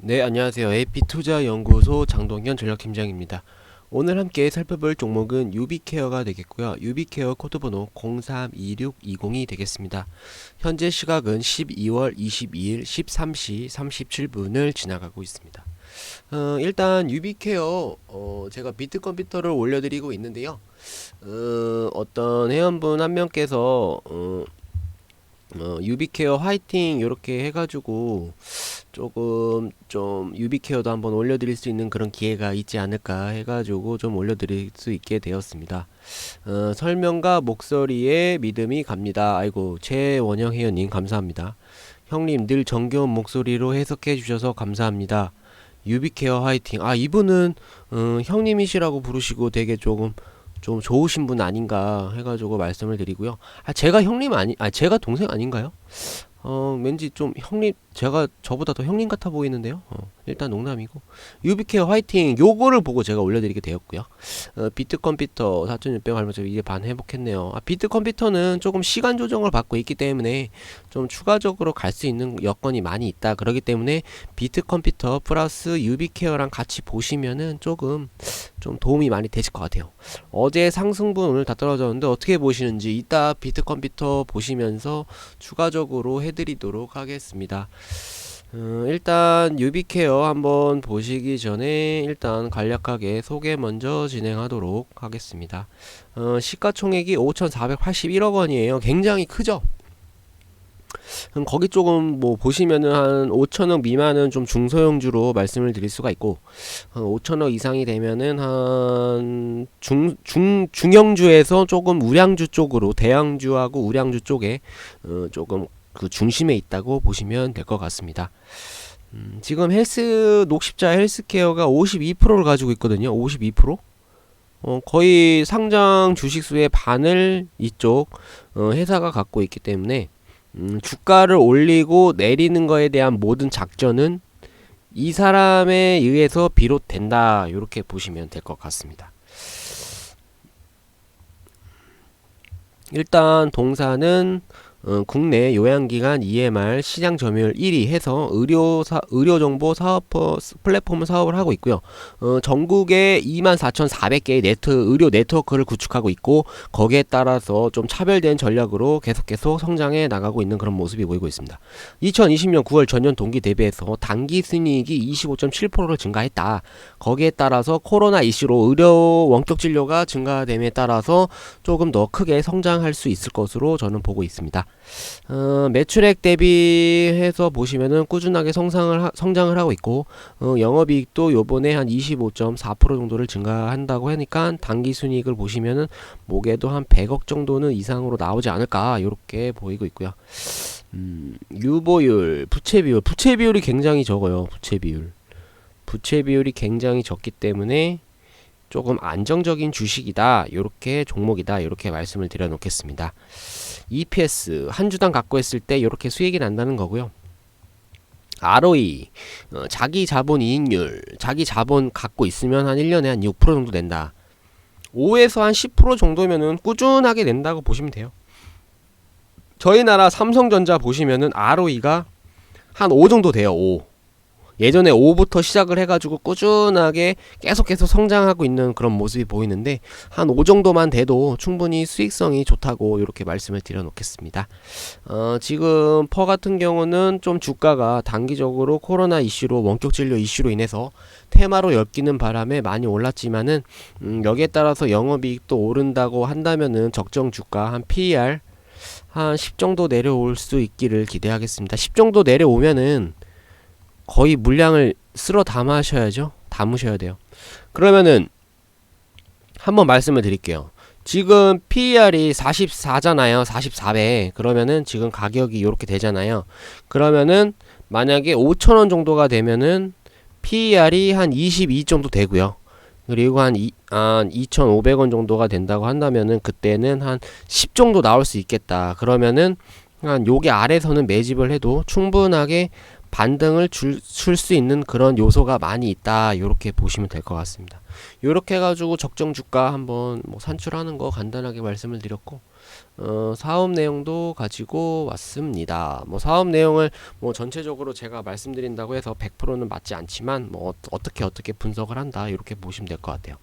네, 안녕하세요. AP투자연구소 장동현 전략팀장입니다. 오늘 함께 살펴볼 종목은 유비케어가 되겠고요. 유비케어 코드번호 032620이 되겠습니다. 현재 시각은 12월 22일 13시 37분을 지나가고 있습니다. 일단 유비케어 제가 비트컴퓨터를 올려드리고 있는데요. 어떤 회원분 한 명께서 유비케어 화이팅 이렇게 해가지고 조금 좀 유비케어도 한번 올려드릴 수 있는 그런 기회가 있지 않을까 해가지고 좀 올려드릴 수 있게 되었습니다. 설명과 목소리에 믿음이 갑니다. 아이고, 최원영 회원님 감사합니다. 형님 늘 정겨운 목소리로 해석해 주셔서 감사합니다. 유비케어 화이팅. 아, 이분은 형님이시라고 부르시고 되게 조금 좀 좋으신 분 아닌가 해가지고 말씀을 드리고요. 아, 제가 형님 제가 동생 아닌가요? 왠지 좀 형님, 제가 저보다 더 형님 같아 보이는데요. 일단 농담이고. 유비케어 화이팅! 요거를 보고 제가 올려드리게 되었고요. 비트컴퓨터 4600 얼마죠? 이제 반 회복했네요. 비트컴퓨터는 조금 시간 조정을 받고 있기 때문에 좀 추가적으로 갈 수 있는 여건이 많이 있다. 그러기 때문에 비트컴퓨터 플러스 유비케어랑 같이 보시면은 조금 좀 도움이 많이 되실 것 같아요. 어제 상승분 오늘 다 떨어졌는데 어떻게 보시는지 이따 비트컴퓨터 보시면서 추가적으로 해드리도록 하겠습니다. 일단 유비케어 한번 보시기 전에 일단 간략하게 소개 먼저 진행하도록 하겠습니다. 시가총액이 5,481억 원이에요. 굉장히 크죠? 거기 조금 뭐 보시면은 한 5천억 미만은 좀 중소형주로 말씀을 드릴 수가 있고, 한 5천억 이상이 되면은 한 중형주에서 조금 우량주 쪽으로, 대형주하고 우량주 쪽에 조금 그 중심에 있다고 보시면 될 것 같습니다. 지금 녹십자 헬스케어가 52%를 가지고 있거든요. 52%? 거의 상장 주식수의 반을 이쪽 회사가 갖고 있기 때문에 주가를 올리고 내리는 거에 대한 모든 작전은 이 사람에 의해서 비롯된다. 이렇게 보시면 될 것 같습니다. 일단 동사는 국내 요양기관 EMR 시장 점유율 1위 해서 의료정보 사업 플랫폼 사업을 하고 있고요. 전국에 24,400개의 의료 네트워크를 구축하고 있고, 거기에 따라서 좀 차별된 전략으로 계속 성장해 나가고 있는 그런 모습이 보이고 있습니다. 2020년 9월 전년 동기 대비해서 단기 순이익이 25.7%로 증가했다. 거기에 따라서 코로나 이슈로 의료 원격 진료가 증가됨에 따라서 조금 더 크게 성장할 수 있을 것으로 저는 보고 있습니다. 매출액 대비해서 보시면은 꾸준하게 성장을 하고 있고, 영업이익도 요번에 한 25.4% 정도를 증가한다고 하니까 단기 순이익을 보시면은 목에도 한 100억 정도는 이상으로 나오지 않을까 이렇게 보이고 있고요. 유보율, 부채 비율이 굉장히 적어요. 부채 비율이 굉장히 적기 때문에 조금 안정적인 주식이다, 요렇게 종목이다, 요렇게 말씀을 드려 놓겠습니다. EPS 한 주당 갖고 했을 때 요렇게 수익이 난다는 거고요. ROE 자기 자본 이익률, 자기 자본 갖고 있으면 한 1년에 한 6% 정도 낸다. 5에서 한 10% 정도면은 꾸준하게 낸다고 보시면 돼요. 저희 나라 삼성전자 보시면은 ROE가 한 5 정도 돼요. 5. 예전에 5부터 시작을 해가지고 꾸준하게 계속 성장하고 있는 그런 모습이 보이는데, 한 5 정도만 돼도 충분히 수익성이 좋다고 이렇게 말씀을 드려 놓겠습니다. 지금 퍼 같은 경우는 좀 주가가 단기적으로 코로나 이슈로, 원격 진료 이슈로 인해서 테마로 엮이는 바람에 많이 올랐지만은 여기에 따라서 영업이익도 오른다고 한다면은 적정 주가 한 PER 한 10 정도 내려올 수 있기를 기대하겠습니다. 10 정도 내려오면은 거의 물량을 쓸어 담으셔야 돼요. 그러면은 한번 말씀을 드릴게요. 지금 PER이 44잖아요. 44배. 그러면은 지금 가격이 이렇게 되잖아요. 그러면은 만약에 5,000원 정도가 되면은 PER이 한 22 정도 되고요. 그리고 한 2,500원 정도가 된다고 한다면은 그때는 한 10 정도 나올 수 있겠다. 그러면은 한 요게 아래서는 매집을 해도 충분하게 반등을 줄 수 있는 그런 요소가 많이 있다. 요렇게 보시면 될 것 같습니다. 요렇게 해가지고 적정 주가 한번 뭐 산출하는 거 간단하게 말씀을 드렸고, 사업 내용도 가지고 왔습니다. 뭐 사업 내용을 뭐 전체적으로 제가 말씀드린다고 해서 100%는 맞지 않지만 뭐 어떻게 분석을 한다 이렇게 보시면 될 것 같아요.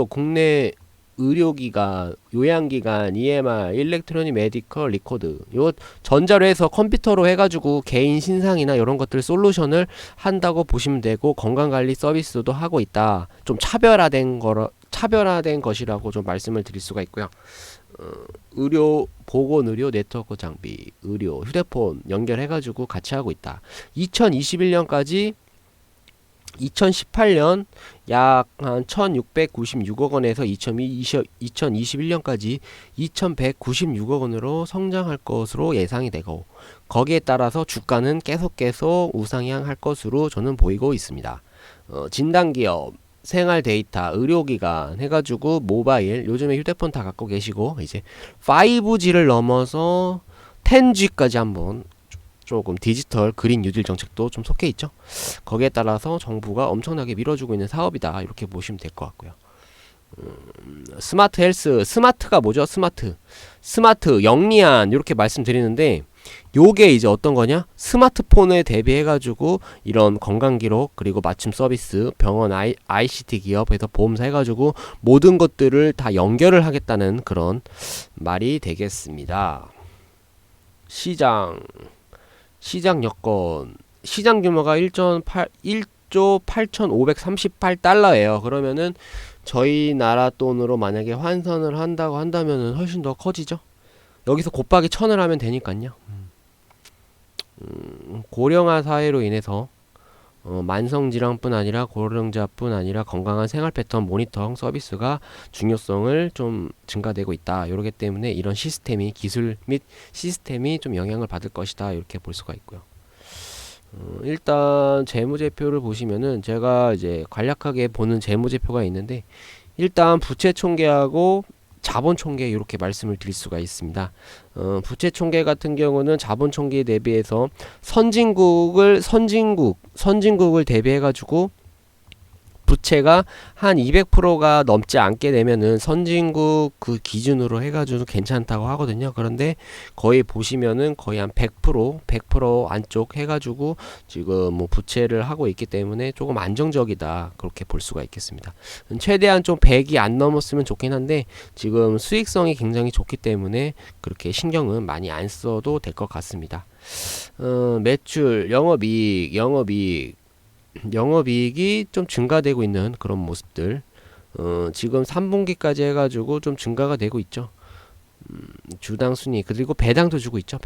국내 의료기관, 요양기관, EMR, 일렉트로닉 메디컬 리코드 요 전자로 해서 컴퓨터로 해가지고 개인 신상이나 이런 것들 솔루션을 한다고 보시면 되고, 건강관리 서비스도 하고 있다. 좀 차별화된 것이라고 좀 말씀을 드릴 수가 있고요. 보건의료 네트워크 장비, 의료, 휴대폰 연결해가지고 같이 하고 있다. 2021년까지 2018년 약 한 1696억 원에서 2021년까지 2196억 원으로 성장할 것으로 예상이 되고, 거기에 따라서 주가는 계속 우상향할 것으로 저는 보이고 있습니다. 진단기업, 생활 데이터, 의료기관 해가지고 모바일, 요즘에 휴대폰 다 갖고 계시고 이제 5G를 넘어서 10G까지 한번 조금 디지털 그린 뉴딜 정책도 좀 속해 있죠. 거기에 따라서 정부가 엄청나게 밀어주고 있는 사업이다 이렇게 보시면 될 것 같고요. 스마트 헬스, 스마트가 뭐죠? 스마트 영리한 이렇게 말씀드리는데, 요게 이제 어떤 거냐? 스마트폰에 대비해 가지고 이런 건강 기록 그리고 맞춤 서비스, 병원, ICT 기업에서 보험사 해 가지고 모든 것들을 다 연결을 하겠다는 그런 말이 되겠습니다. 시장 여건, 시장 규모가 1조 8,538달러예요. 그러면은 저희 나라 돈으로 만약에 환산을 한다고 한다면은 훨씬 더 커지죠. 여기서 곱하기 1000을 하면 되니까요. 고령화 사회로 인해서 만성질환뿐 아니라 고령자뿐 아니라 건강한 생활 패턴 모니터링 서비스가 중요성을 좀 증가되고 있다. 이러기 때문에 이런 기술 및 시스템이 좀 영향을 받을 것이다. 이렇게 볼 수가 있고요. 일단 재무제표를 보시면은 제가 이제 간략하게 보는 재무제표가 있는데, 일단 부채 총계하고 자본 총계 이렇게 말씀을 드릴 수가 있습니다. 부채 총계 같은 경우는 자본 총계에 대비해서 선진국을 대비해 가지고 부채가 한 200%가 넘지 않게 되면은 선진국 그 기준으로 해가지고 괜찮다고 하거든요. 그런데 거의 보시면은 거의 한 100% 안쪽 해가지고 지금 뭐 부채를 하고 있기 때문에 조금 안정적이다 그렇게 볼 수가 있겠습니다. 최대한 좀 100이 안 넘었으면 좋긴 한데 지금 수익성이 굉장히 좋기 때문에 그렇게 신경은 많이 안 써도 될 것 같습니다. 매출, 영업이익이 좀 증가되고 있는 그런 모습들, 지금 3분기까지 해가지고 좀 증가가 되고 있죠. 주당 순이익 그리고 배당도 주고 있죠.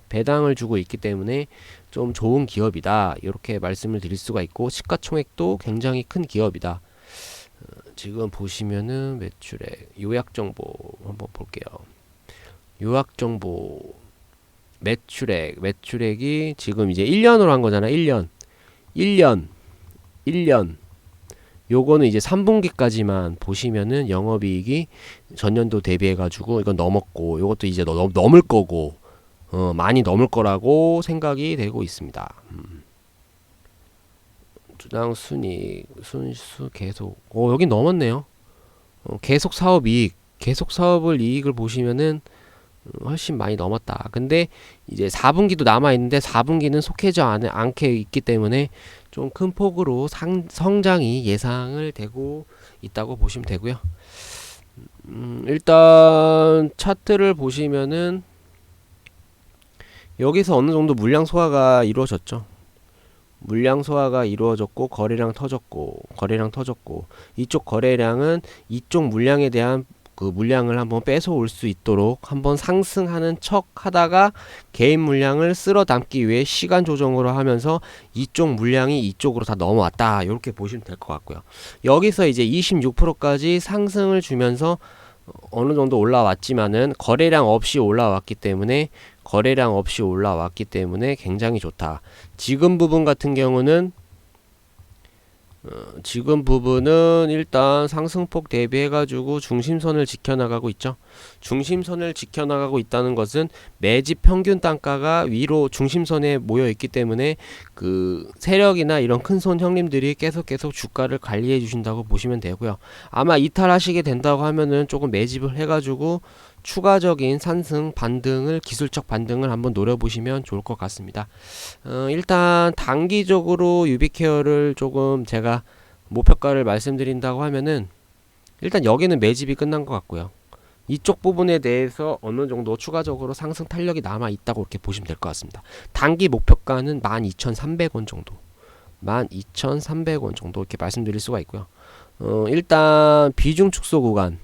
배당을 주고 있기 때문에 좀 좋은 기업이다 이렇게 말씀을 드릴 수가 있고, 시가총액도 굉장히 큰 기업이다. 지금 보시면은 매출액 요약정보 한번 볼게요. 요약정보 매출액이 지금 이제 1년으로 한 거잖아. 1년 요거는 이제 3분기까지만 보시면은 영업이익이 전년도 대비해 가지고 이건 넘었고, 요것도 이제 넘을 거고, 많이 넘을 거라고 생각이 되고 있습니다. 주당 순이익, 순수 계속, 여긴 넘었네요. 계속 사업을 이익을 보시면은 훨씬 많이 넘었다. 근데 이제 4분기도 남아 있는데 4분기는 속해져 않게 있기 때문에 좀 큰 폭으로 성장이 예상을 되고 있다고 보시면 되고요. 일단 차트를 보시면은 여기서 어느 정도 물량 소화가 이루어졌죠. 물량 소화가 이루어졌고 거래량 터졌고 이쪽 거래량은 이쪽 물량에 대한 그 물량을 한번 뺏어올 수 있도록 한번 상승하는 척 하다가 개인 물량을 쓸어 담기 위해 시간 조정으로 하면서 이쪽 물량이 이쪽으로 다 넘어왔다 이렇게 보시면 될 것 같고요. 여기서 이제 26%까지 상승을 주면서 어느 정도 올라왔지만은 거래량 없이 올라왔기 때문에 굉장히 좋다. 지금 부분 같은 경우는 지금 부분은 일단 상승폭 대비해 가지고 중심선을 지켜나가고 있죠. 중심선을 지켜나가고 있다는 것은 매집 평균 단가가 위로 중심선에 모여 있기 때문에 그 세력이나 이런 큰손 형님들이 계속 주가를 관리해 주신다고 보시면 되고요. 아마 이탈하시게 된다고 하면은 조금 매집을 해 가지고 추가적인 상승 반등을 기술적 반등을 한번 노려보시면 좋을 것 같습니다. 일단 단기적으로 유비케어를 조금 제가 목표가를 말씀드린다고 하면은 일단 여기는 매집이 끝난 것 같고요. 이쪽 부분에 대해서 어느 정도 추가적으로 상승 탄력이 남아 있다고 이렇게 보시면 될 것 같습니다. 단기 목표가는 12,300원 정도, 12,300원 정도 이렇게 말씀드릴 수가 있고요. 일단 비중 축소 구간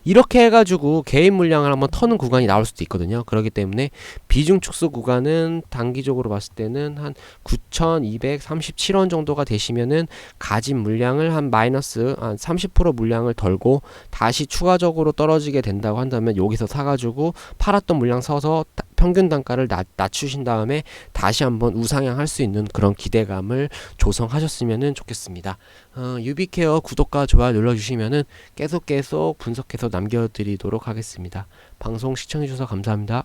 이렇게 해가지고 개인 물량을 한번 터는 구간이 나올 수도 있거든요. 그렇기 때문에 비중 축소 구간은 단기적으로 봤을 때는 한 9,237원 정도가 되시면은 가진 물량을 한 마이너스 한 30% 물량을 덜고 다시 추가적으로 떨어지게 된다고 한다면 여기서 사가지고 팔았던 물량 서서 평균 단가를 낮추신 다음에 다시 한번 우상향할 수 있는 그런 기대감을 조성하셨으면 좋겠습니다. 유비케어 구독과 좋아요 눌러주시면은 계속 분석해서 남겨드리도록 하겠습니다. 방송 시청해주셔서 감사합니다.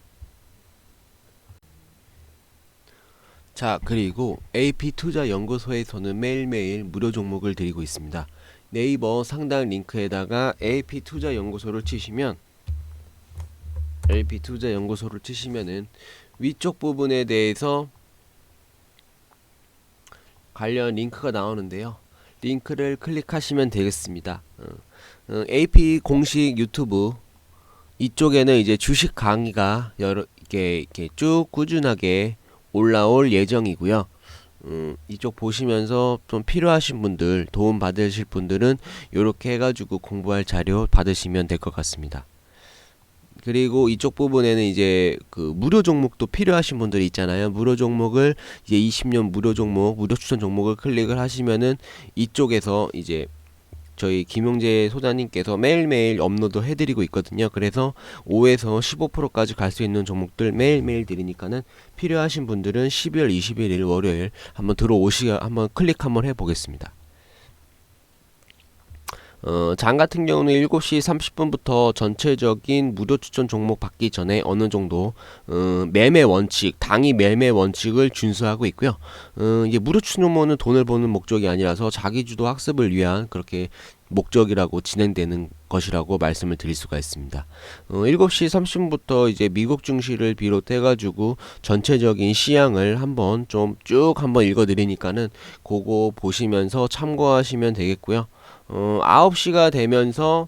자, 그리고 AP투자연구소에서는 매일매일 무료 종목을 드리고 있습니다. 네이버 상단 링크에다가 AP투자연구소를 치시면 AP투자연구소를 치시면은 위쪽 부분에 대해서 관련 링크가 나오는데요. 링크를 클릭하시면 되겠습니다. AP 공식 유튜브 이쪽에는 이제 주식 강의가 여러 이렇게 쭉 꾸준하게 올라올 예정이고요. 이쪽 보시면서 좀 필요하신 분들, 도움 받으실 분들은 이렇게 해가지고 공부할 자료 받으시면 될 것 같습니다. 그리고 이쪽 부분에는 이제 그 무료 종목도 필요하신 분들이 있잖아요. 무료 종목을 이제 20년 무료 종목, 무료 추천 종목을 클릭을 하시면은 이쪽에서 이제 저희 김용재 소장님께서 매일매일 업로드 해드리고 있거든요. 그래서 5에서 15%까지 갈 수 있는 종목들 매일매일 드리니까는 필요하신 분들은 12월 21일 월요일 한번 한번 클릭 한번 해보겠습니다. 장 같은 경우는 7시 30분부터 전체적인 무료 추천 종목 받기 전에 어느 정도 매매 원칙, 당일 매매 원칙을 준수하고 있고요. 이제 무료 추천 종목은 돈을 버는 목적이 아니라서 자기주도 학습을 위한 그렇게 목적이라고 진행되는 것이라고 말씀을 드릴 수가 있습니다. 7시 30분부터 이제 미국 증시를 비롯해가지고 전체적인 시향을 한번 좀 쭉 한번 읽어드리니까는 그거 보시면서 참고하시면 되겠고요. 9시가 되면서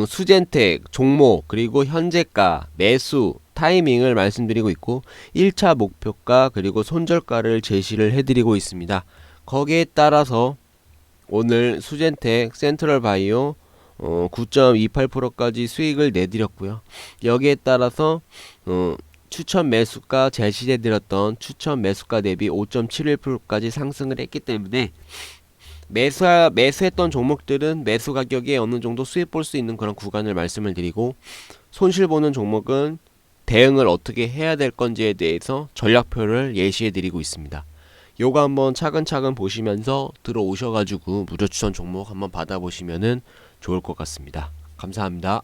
수젠텍 종목 그리고 현재가 매수 타이밍을 말씀드리고 있고 1차 목표가 그리고 손절가를 제시를 해드리고 있습니다. 거기에 따라서 오늘 수젠텍 센트럴바이오 9.28%까지 수익을 내드렸고요. 여기에 따라서 추천 매수가 제시해드렸던 추천 매수가 대비 5.71%까지 상승을 했기 때문에 매수했던 종목들은 매수 가격에 어느 정도 수익 볼 수 있는 그런 구간을 말씀을 드리고, 손실 보는 종목은 대응을 어떻게 해야 될 건지에 대해서 전략표를 예시해 드리고 있습니다. 요거 한번 차근차근 보시면서 들어오셔가지고 무료 추천 종목 한번 받아보시면은 좋을 것 같습니다. 감사합니다.